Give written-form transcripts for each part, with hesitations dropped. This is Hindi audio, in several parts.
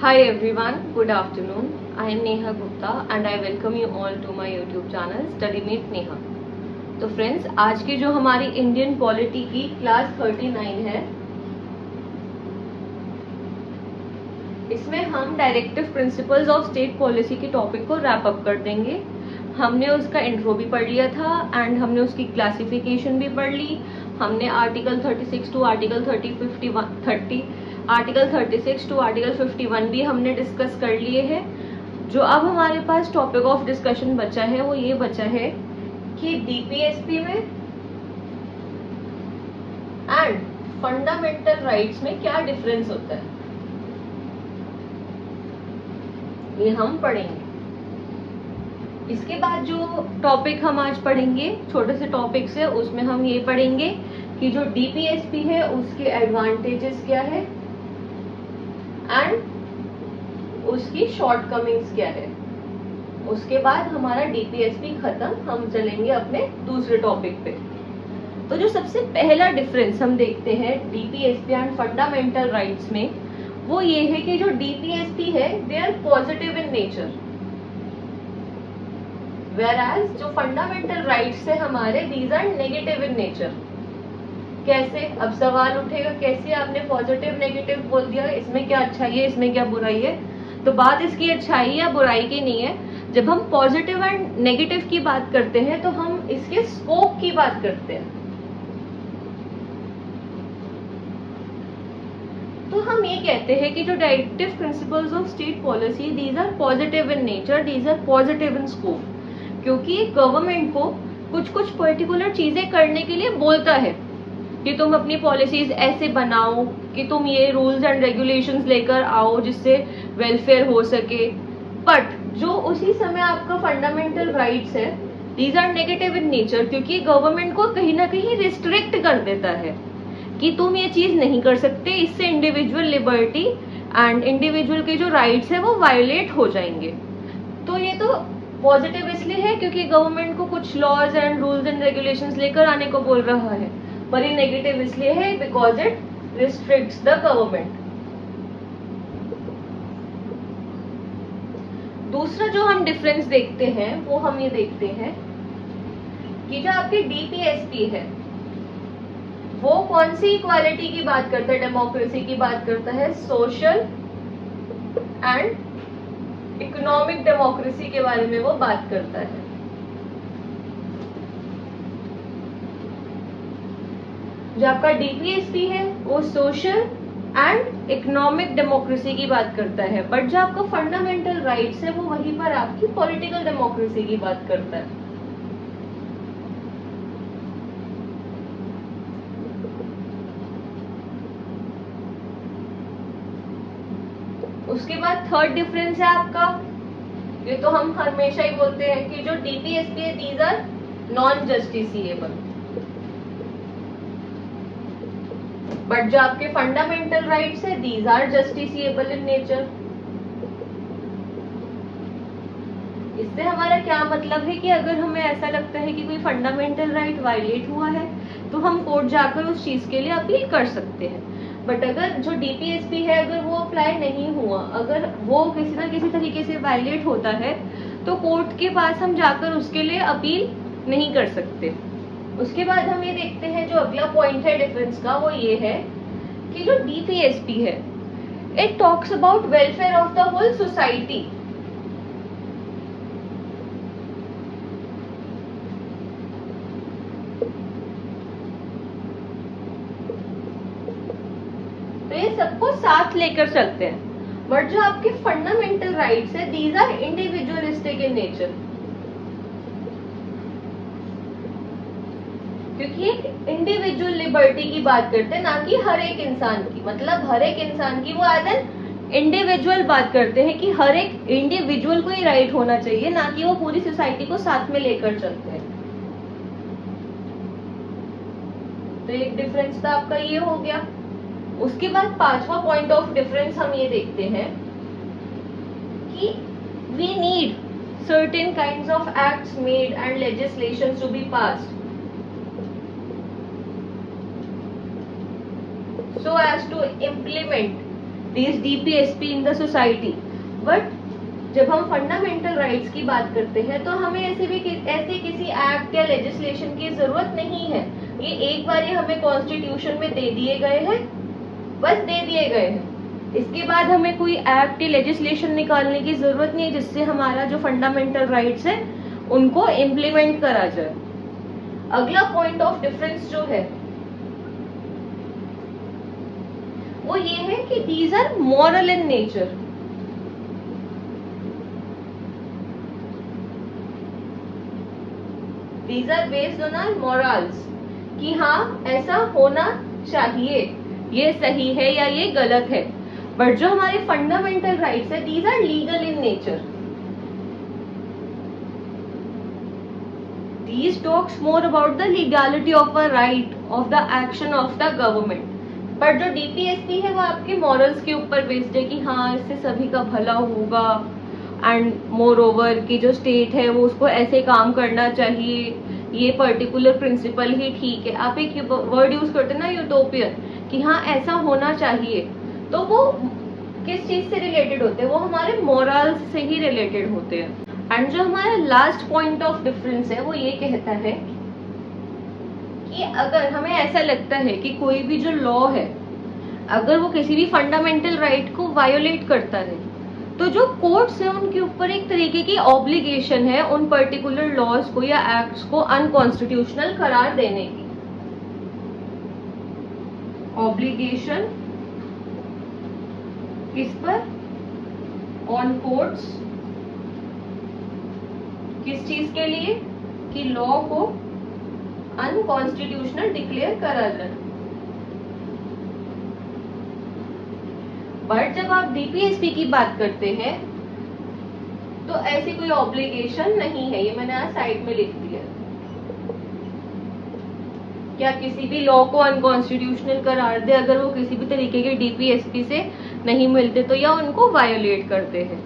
Hi everyone, good afternoon. I am Neha Gupta and I welcome you all to my YouTube channel Study Meet Neha. तो फ्रेंड्स, आज की जो हमारी इंडियन पॉलिटी की क्लास 39 है, इसमें हम directive principles of state policy के टॉपिक को रैप अप कर देंगे। हमने उसका इंट्रो भी पढ़ लिया था एंड हमने उसकी क्लासिफिकेशन भी पढ़ ली। हमने article 36 to article 36 to article 51 भी हमने डिस्कस कर लिए हैं। जो अब हमारे पास टॉपिक ऑफ डिस्कशन बचा है वो ये बचा है कि डीपीएसपी में एंड फंडामेंटल राइट्स में क्या डिफरेंस होता है, ये हम पढ़ेंगे। इसके बाद जो टॉपिक हम आज पढ़ेंगे, छोटे से टॉपिक से, उसमें हम ये पढ़ेंगे कि जो डीपीएसपी है उसके एडवांटेजेस क्या है एंड उसकी शॉर्टकमिंग्स क्या है। उसके बाद हमारा डीपीएसपी खत्म, हम चलेंगे अपने दूसरे टॉपिक पे। तो जो सबसे पहला डिफरेंस हम देखते हैं डीपीएसपी एंड फंडामेंटल राइट्स में, वो ये है कि जो डीपीएसपी है they are positive in nature, whereas जो फंडामेंटल राइट्स है हमारे, these are negative in nature. कैसे? अब सवाल उठेगा कैसे आपने पॉजिटिव नेगेटिव बोल दिया, इसमें क्या अच्छाई है इसमें क्या बुराई है। तो बात इसकी अच्छाई या बुराई की नहीं है। जब हम पॉजिटिव एंड नेगेटिव की बात करते हैं तो हम इसके स्कोप की बात करते हैं। तो हम ये कहते हैं कि जो directive principles of state policy, these are positive in nature, these are positive in scope, क्योंकि गवर्नमेंट को कुछ कुछ पर्टिकुलर चीजें करने के लिए बोलता है कि तुम अपनी पॉलिसीज ऐसे बनाओ, कि तुम ये रूल्स एंड रेगुलेशंस लेकर आओ जिससे वेलफेयर हो सके। बट जो उसी समय आपका फंडामेंटल राइट्स है, these are negative in nature, क्योंकि गवर्नमेंट को कहीं ना कहीं रिस्ट्रिक्ट कर देता है कि तुम ये चीज नहीं कर सकते, इससे इंडिविजुअल लिबर्टी एंड इंडिविजुअल के जो राइट्स है वो वायलेट हो जाएंगे। तो ये तो पॉजिटिव इसलिए है क्योंकि गवर्नमेंट को कुछ laws and rules and regulations लेकर आने को बोल रहा है, पर ये नेगेटिव इसलिए है because it restricts the government. दूसरा जो हम डिफरेंस देखते हैं वो हम ये देखते हैं कि जो आपकी डीपीएसपी है वो कौन सी इक्वालिटी की बात करता है, डेमोक्रेसी की बात करता है, सोशल एंड इकोनॉमिक डेमोक्रेसी के बारे में वो बात करता है। जो आपका डीपीएसपी है वो सोशल एंड इकोनॉमिक डेमोक्रेसी की बात करता है, बट जो आपका फंडामेंटल राइट्स है वो वहीं पर आपकी पॉलिटिकल डेमोक्रेसी की बात करता है। उसके बाद थर्ड डिफरेंस है आपका, ये तो हम हमेशा ही बोलते हैं कि जो डीपीएसपी है these are non justiciable, but जो आपके फंडामेंटल राइट्स है these are justiciable in nature. इससे हमारा क्या मतलब है कि अगर हमें ऐसा लगता है कि कोई फंडामेंटल राइट वायलेट हुआ है तो हम कोर्ट जाकर उस चीज के लिए अपील कर सकते हैं। बट अगर जो डीपीएसपी है अगर वो अप्लाई नहीं हुआ, अगर वो किसी ना किसी तरीके से वायलेट होता है, तो कोर्ट के पास हम जाकर उसके लिए अपील नहीं कर सकते। उसके बाद हम ये देखते हैं, जो अगला पॉइंट है डिफरेंस का वो ये है कि जो डीपीएसपी है it talks about welfare of the whole society. तो ये सबको साथ लेकर चलते हैं, बट जो आपके फंडामेंटल राइट्स है these are individualistic in nature, क्योंकि एक इंडिविजुअल लिबर्टी की बात करते हैं, ना कि हर एक इंसान की। मतलब हर एक इंसान की वो एज एन इंडिविजुअल बात करते हैं कि हर एक इंडिविजुअल को ही राइट होना चाहिए, ना कि वो पूरी सोसाइटी को साथ में लेकर चलते हैं। तो एक डिफरेंस तो आपका ये हो गया। उसके बाद पांचवा पॉइंट ऑफ डिफरेंस हम ये देखते हैं कि we need certain kinds of acts made and legislations to be passed so as to implement this DPSP in the society. But जब हम फंडामेंटल राइट्स की बात करते हैं तो हमें ऐसे किसी एक्ट या लेजिस्लेशन की जरूरत नहीं है। ये एक बार ही हमें कॉन्स्टिट्यूशन में दे दिए गए हैं, बस दे दिए गए हैं। इसके बाद हमें कोई एक्ट या लेजिस्लेशन निकालने की जरूरत नहीं है जिससे हमारा जो फंडामेंटल राइट्स है उनको इम्प्लीमेंट करा जाए। अगला पॉइंट ऑफ डिफरेंस जो है वो ये है कि these are moral in nature. These are based on our morals कि हाँ ऐसा होना चाहिए, ये सही है या ये गलत है। बट जो हमारे फंडामेंटल राइट्स है these are legal in nature. These talks more about the legality of a right of the action of the government. But जो DPSP है वो आपके मॉरल्स के ऊपर बेस्ड है कि हाँ इससे सभी का भला होगा एंड मोर ओवर की जो स्टेट है वो उसको ऐसे काम करना चाहिए, ये पर्टिकुलर प्रिंसिपल ही ठीक है। आप एक वर्ड यूज करते हैं ना यूटोपियन कि हाँ ऐसा होना चाहिए, तो वो किस चीज से रिलेटेड होते हैं? वो हमारे मोरल्स से ही रिलेटेड होते हैं। एंड जो हमारा लास्ट पॉइंट ऑफ डिफरेंस है वो ये कहता है कि अगर हमें ऐसा लगता है कि कोई भी जो लॉ है अगर वो किसी भी फंडामेंटल राइट को वायोलेट करता है तो जो कोर्ट्स है उनके ऊपर एक तरीके की ऑब्लिगेशन है उन पर्टिकुलर लॉज को या एक्ट्स को अनकॉन्स्टिट्यूशनल करार देने की। ऑब्लिगेशन किस पर? On courts. किस चीज के लिए? कि लॉ को अनकॉन्स्टिट्यूशनल डिक्लेयर करा जाए। बट जब आप DPSP की बात करते हैं तो ऐसी कोई ऑब्लिगेशन नहीं है। ये मैंने आज साइड में लिख दिया। क्या किसी भी लॉ को अनकॉन्स्टिट्यूशनल करार दे अगर वो किसी भी तरीके के DPSP से नहीं मिलते तो, या उनको वायोलेट करते हैं।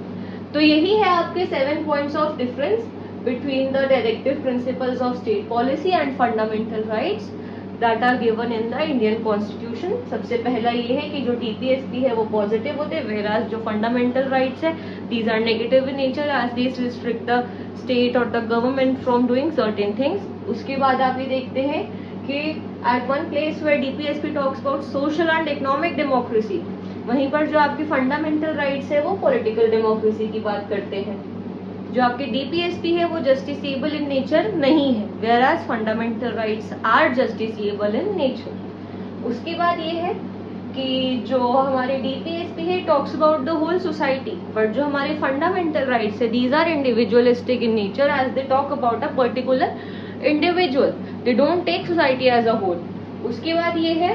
तो यही है आपके 7 points of difference between the directive principles of state policy and fundamental rights that are given in the Indian constitution. सबसे पहला ये है कि जो DPSP है वो पॉजिटिव होते हैं, whereas जो फंडामेंटल राइट्स है these are negative in nature as these restrict the state और the government from doing certain things. उसके बाद आप ये देखते हैं कि at one place where DPSP talks about social and economic democracy, वहीं पर जो आपकी फंडामेंटल राइट्स है वो पॉलिटिकल डेमोक्रेसी की बात करते हैं। जो आपके DPSP है वो जस्टिसेबल इन नेचर नहीं है, whereas fundamental rights are justiciable in nature. उसके बाद ये है कि जो हमारे DPSP है talks about the whole society, but जो हमारे फंडामेंटल राइट्स है these are individualistic in nature as they talk about a particular individual, they don't take society as a whole. उसके बाद ये है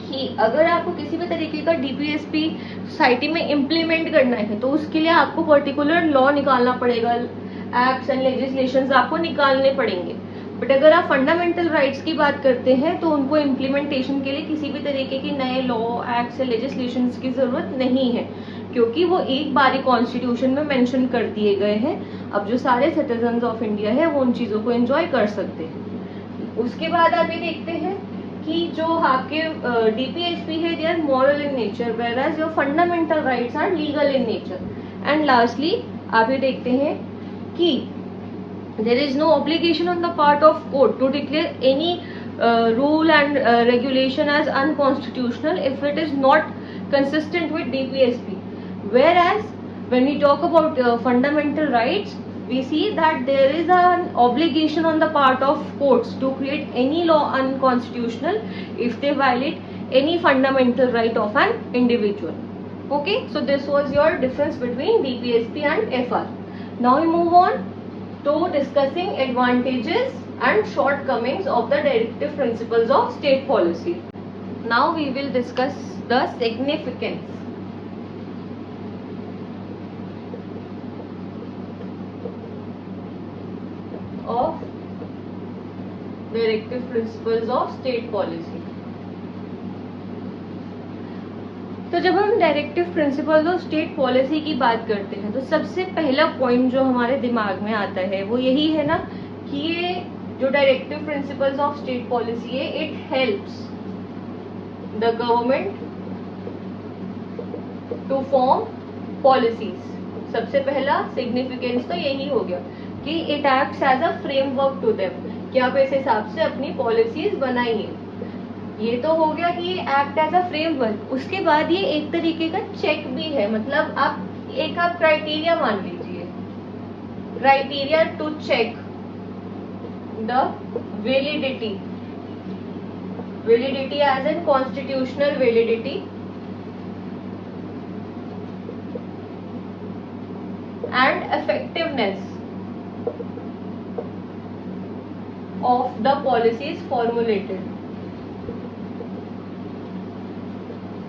कि अगर आपको किसी भी तरीके का DPSP सोसाइटी में इम्प्लीमेंट करना है तो उसके लिए आपको पर्टिकुलर लॉ निकालना पड़ेगा, एक्ट्स एंड लेजिस्लेशंस आपको निकालने पड़ेंगे। बट अगर आप फंडामेंटल राइट्स की बात करते हैं तो उनको इम्प्लीमेंटेशन के लिए किसी भी तरीके के नए लॉ, एक्ट्स या लेजिस्लेशंस की जरूरत नहीं है, क्योंकि वो एक बार ही कॉन्स्टिट्यूशन में मेंशन कर दिए गए हैं। अब जो सारे सिटीजन्स ऑफ इंडिया है वो उन चीजों को एंजॉय कर सकते हैं। उसके बाद आप ये देखते हैं कि जो आपके DPSP है they are moral in nature, whereas your fundamental rights are legal in nature. And lastly आप ये देखते हैं कि there is no obligation on the part of court to declare any rule and regulation as unconstitutional if it is not consistent with DPSP. Whereas when we talk about fundamental rights, we see that there is an obligation on the part of courts to create any law unconstitutional if they violate any fundamental right of an individual. Okay, so this was your difference between DPSP and FR. Now we move on to discussing advantages and shortcomings of the directive principles of state policy. Now we will discuss the significance of directive principles of state policy. तो जब हम directive principles of state policy की बात करते हैं तो सबसे पहला पॉइंट जो हमारे दिमाग में आता है वो यही है ना कि ये जो directive principles of state policy है it helps the government to form policies. सबसे पहला सिग्निफिकेंस तो यही हो गया कि it acts as a framework to them, कि आप इस हिसाब से अपनी पॉलिसीज बनाइए। ये तो हो गया कि ये एक्ट एज अ फ्रेमवर्क। उसके बाद ये एक तरीके का चेक भी है, मतलब आप क्राइटेरिया मान लीजिए, criteria to check the validity as an constitutional validity and effectiveness of the policies formulated।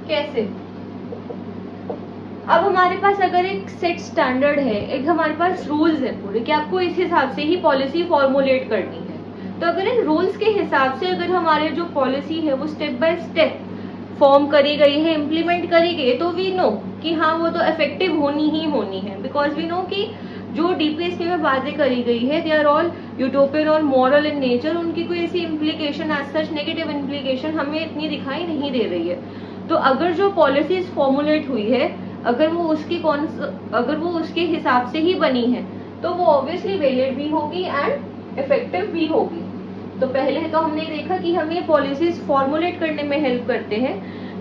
कैसे? अब हमारे पास अगर एक सेट स्टैंडर्ड है, एक हमारे पास रूल्स है पूरे कि आपको इस हिसाब से ही पॉलिसी फॉर्मुलेट करनी है, तो अगर इन रूल्स के हिसाब से अगर हमारे जो पॉलिसी है वो स्टेप बाय स्टेप फॉर्म करी गई है, इम्प्लीमेंट करी गई, तो वी नो कि हाँ वो तो इफेक्टिव होनी ही होनी है। बिकॉज वी नो कि जो डीपीएसपी में बातें करी गई है दे आर ऑल यूटोपियन और मॉरल इन नेचर, उनकी कोई ऐसी implication as such negative implication हमें इतनी दिखाई नहीं दे रही है। तो अगर जो पॉलिसीज फॉर्मुलेट हुई है, अगर वो उसके हिसाब से ही बनी है, तो वो ऑब्वियसली वैलिड भी होगी एंड इफेक्टिव भी होगी। तो पहले तो हमने देखा कि हम ये पॉलिसीज फॉर्मुलेट करने में हेल्प करते हैं।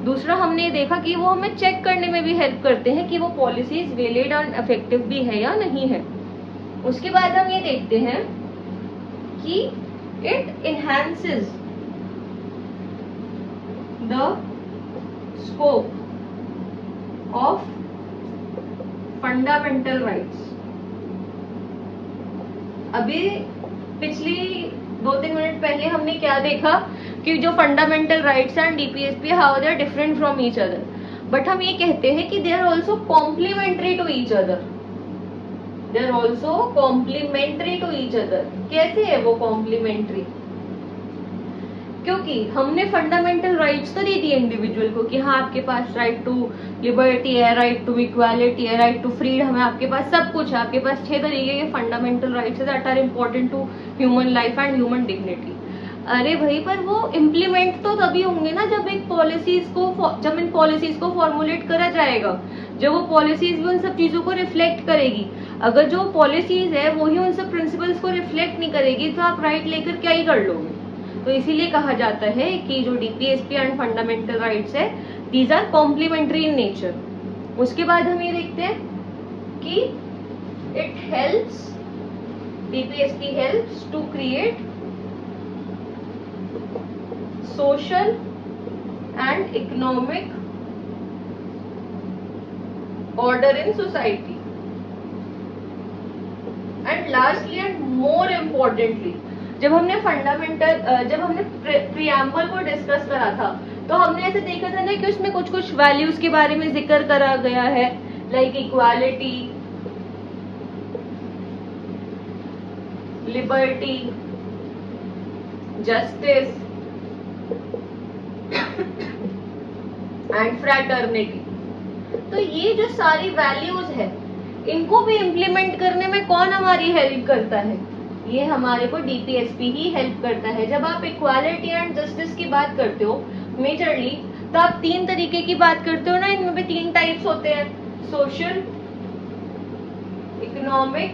दूसरा हमने देखा कि वो हमें चेक करने में भी हेल्प करते हैं कि वो पॉलिसीज वैलिड एंड इफेक्टिव भी है या नहीं है। उसके बाद हम ये देखते हैं कि it enhances the scope of fundamental rights. अभी पिछली 2-3 मिनट पहले हमने क्या देखा कि जो fundamental rights and DPSP how they are different from each other, but हम ये कहते हैं कि they are also complementary to each other. They are also complementary to each other. कैसे है वो कॉम्प्लीमेंट्री? क्योंकि हमने फंडामेंटल राइट्स तो दे दी इंडिविजुअल को कि हाँ आपके पास राइट टू लिबर्टी है, राइट टू इक्वालिटी है, राइट टू फ्रीडम है, आपके पास सब कुछ है। आपके पास 6 तरीके के fundamental rights that are important to human life and human dignity. अरे भाई, पर वो इम्प्लीमेंट तो तभी होंगे ना जब इन पॉलिसीज को फॉर्मुलेट करा जाएगा, जब वो पॉलिसीज भी उन सब चीजों को रिफ्लेक्ट करेगी। अगर जो पॉलिसीज है वही उन सब प्रिंसिपल्स को रिफ्लेक्ट नहीं करेगी तो आप राइट लेकर क्या ही कर लोगे। तो इसीलिए कहा जाता है कि जो डीपीएसपी एंड फंडामेंटल राइट्स है these are complementary in nature. उसके बाद हम ये देखते हैं कि it helps, DPSP helps to create social and economic order in society. And lastly and more importantly, जब हमने प्रियम्बल को डिस्कस करा था तो हमने ऐसे देखा था ना कि उसमें कुछ कुछ वैल्यूज के बारे में जिक्र करा गया है, like equality, liberty, justice and fraternity. तो ये जो सारी वैल्यूज है इनको भी इम्प्लीमेंट करने में कौन हमारी हेल्प करता है? ये हमारे को डीपीएसपी ही हेल्प करता है। जब आप इक्वालिटी एंड जस्टिस की बात करते हो मेजरली, तो आप 3 तरीके की बात करते हो ना, इनमें भी 3 टाइप्स होते हैं, social, economic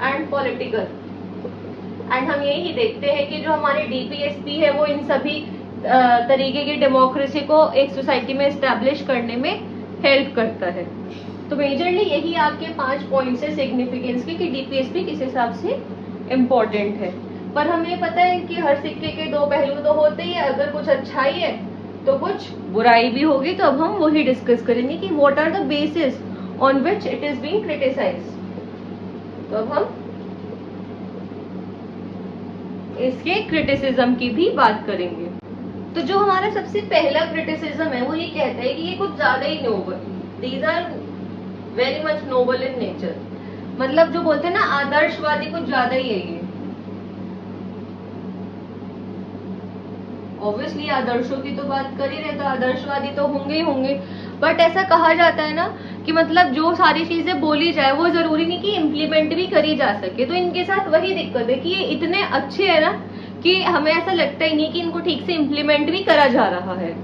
and political. And हम यही देखते हैं कि जो हमारे डीपीएसपी है वो इन सभी तरीके की डेमोक्रेसी को एक सोसाइटी में एस्टैब्लिश करने में हेल्प करता है। तो मेजरली यही आपके 5 पॉइंट्स है सिग्निफिकेंस के कि डीपीएसपी किस हिसाब से इम्पोर्टेंट है। पर हमें पता है कि हर सिक्के के 2 पहलू तो होते ही है। अगर कुछ अच्छाई है तो कुछ बुराई भी होगी। तो अब हम वही डिस्कस करेंगे कि what are the basis on which it is being criticised. तो अब हम इसके क्रिटिसिज्म की भी बात करेंगे। तो जो हमारा सबसे पहला क्रिटिसिज्म है वो ये कहता है कि ये कुछ ज्यादा ही noble, these are very much noble in nature. मतलब जो बोलते हैं ना आदर्शवादी, कुछ ज्यादा ही है ये। ऑब्वियसली आदर्शों की तो बात कर ही रहे तो आदर्शवादी तो होंगे ही होंगे, बट ऐसा कहा जाता है ना कि मतलब जो सारी चीजें बोली जाए वो जरूरी नहीं कि इम्प्लीमेंट भी करी जा सके। तो इनके साथ वही दिक्कत है कि ये इतने अच्छे है ना कि हमें ऐसा लगता ही नहीं कि इनको ठीक से इम्प्लीमेंट भी करा जा रहा है।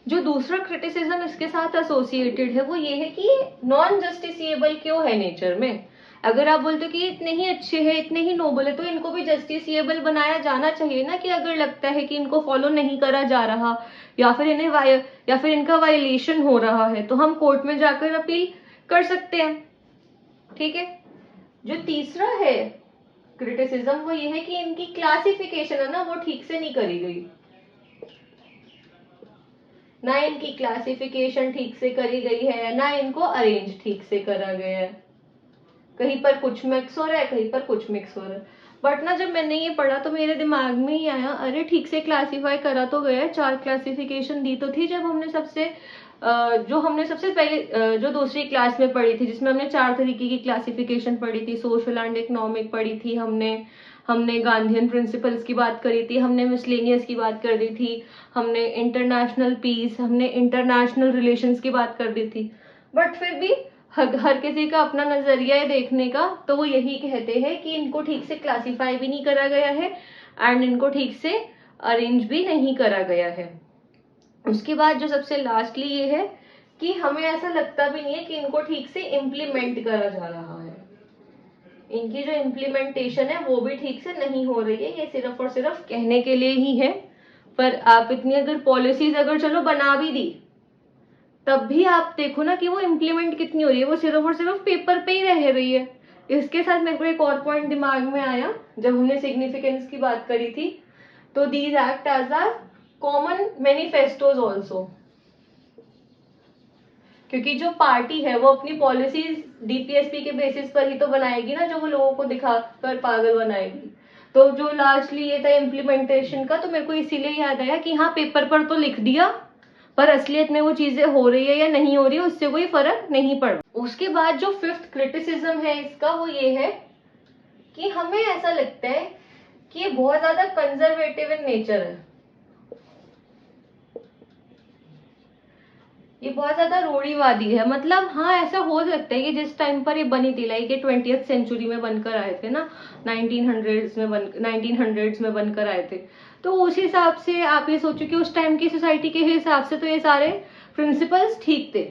जो दूसरा क्रिटिसिज्म इसके साथ एसोसिएटेड है वो ये है कि ये नॉन जस्टिसिएबल क्यों है नेचर में। अगर आप बोलते हो कि इतने ही अच्छे हैं, इतने ही नोबल है, तो इनको भी जस्टिसिएबल बनाया जाना चाहिए ना, कि अगर लगता है कि इनको फॉलो नहीं करा जा रहा या फिर इनका वायलेशन हो रहा है तो हम कोर्ट में जाकर अपील कर सकते हैं। ठीक है। जो तीसरा है क्रिटिसिज्म वो ये है कि इनकी क्लासिफिकेशन है ना वो ठीक से नहीं करी गई, ना इनकी क्लासिफिकेशन ठीक से करी गई है, ना इनको अरेंज ठीक से करा गया है। कहीं पर कुछ मिक्स हो रहा है, कहीं पर कुछ मिक्स हो रहा है। बट ना जब मैंने ये पढ़ा तो मेरे दिमाग में ही आया, अरे ठीक से क्लासिफाई करा तो गया है, 4 क्लासिफिकेशन दी तो थी जब हमने सबसे पहले जो दूसरी क्लास में पढ़ी थी, जिसमें हमने 4 तरीके की क्लासिफिकेशन पढ़ी थी, सोशल एंड इकोनॉमिक पढ़ी थी हमने गांधीयन प्रिंसिपल्स की बात करी थी, हमने मिसलेनियस की बात कर दी थी, हमने इंटरनेशनल पीस, हमने इंटरनेशनल रिलेशंस की बात कर दी थी। बट फिर भी हर किसी का अपना नजरिया है देखने का, तो वो यही कहते हैं कि इनको ठीक से क्लासिफाई भी नहीं करा गया है एंड इनको ठीक से अरेंज भी नहीं करा गया है। उसके बाद जो सबसे लास्टली ये है कि हमें ऐसा लगता भी नहीं है कि इनको ठीक से इम्प्लीमेंट करा जा रहा है। इनकी जो इम्प्लीमेंटेशन है वो भी ठीक से नहीं हो रही है, ये सिर्फ और सिर्फ कहने के लिए ही है। पर आप इतनी अगर पॉलिसीज अगर चलो बना भी दी, तब भी आप देखो ना कि वो इम्प्लीमेंट कितनी हो रही है, वो सिर्फ और सिर्फ पेपर पे ही रह रही है। इसके साथ मेरे को एक और पॉइंट दिमाग में आया जब हमने सिग्निफिकेंस की बात करी थी, तो these act as are common manifestos also, क्योंकि जो पार्टी है वो अपनी पॉलिसीज डीपीएसपी के बेसिस पर ही तो बनाएगी ना, जो वो लोगों को दिखाकर पागल बनाएगी। तो जो लास्टली ये था इम्प्लीमेंटेशन का, तो मेरे को इसीलिए याद आया कि हाँ पेपर पर तो लिख दिया, पर असलियत में वो चीजें हो रही है या नहीं हो रही है उससे कोई फर्क नहीं पड़। उसके बाद जो 5th क्रिटिसिज्म है इसका वो ये है कि हमें ऐसा लगता है कि ये बहुत ज्यादा कंजर्वेटिव इन नेचर है, ये बहुत ज्यादा रूढ़िवादी है। मतलब हाँ ऐसा हो सकता है कि जिस टाइम पर ये बनी थी, लाइक ये 20th सेंचुरी में बनकर आए थे ना, 1900s में बनकर आए थे, तो उस हिसाब से आप ये सोचो कि उस टाइम की सोसाइटी के हिसाब से तो ये सारे प्रिंसिपल्स ठीक थे।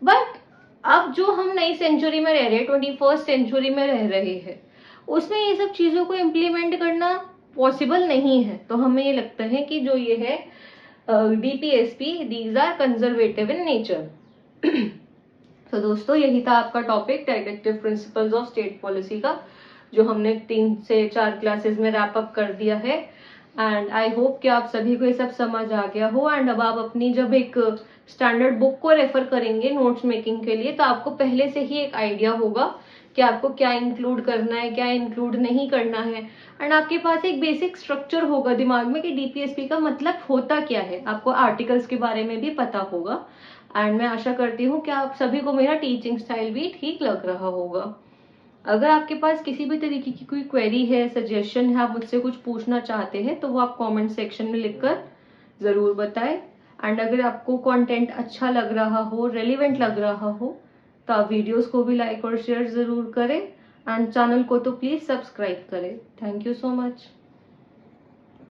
बट अब जो हम नई सेंचुरी में रह रहे हैं, 21st सेंचुरी में रह रहे हैं, उसमें ये सब चीजों को इम्प्लीमेंट करना पॉसिबल नहीं है। तो हमें ये लगता है कि जो ये है DPSP, these are conservative in nature. तो दोस्तों यही था आपका topic, directive principles of state policy का, जो हमने 3 से 4 क्लासेस में रैप अप कर दिया है। एंड आई होप कि आप सभी को ये सब समझ आ गया हो। एंड अब आप अपनी जब एक स्टैंडर्ड बुक को रेफर करेंगे नोट्स मेकिंग के लिए, तो आपको पहले से ही एक आइडिया होगा कि आपको क्या इंक्लूड करना है, क्या इंक्लूड नहीं करना है। एंड आपके पास एक बेसिक स्ट्रक्चर होगा दिमाग में कि डीपीएसपी का मतलब होता क्या है, आपको आर्टिकल्स के बारे में भी पता होगा। एंड मैं आशा करती हूँ कि आप सभी को मेरा टीचिंग स्टाइल भी ठीक लग रहा होगा। अगर आपके पास किसी भी तरीके की कोई क्वेरी है, सजेशन है, आप मुझसे कुछ पूछना चाहते हैं, तो वो आप कमेंट सेक्शन में लिखकर जरूर बताएं। एंड अगर आपको कंटेंट अच्छा लग रहा हो, रेलिवेंट लग रहा हो, तो आप वीडियोस को भी लाइक और शेयर जरूर करें एंड चैनल को तो प्लीज सब्सक्राइब करें। Thank you so much.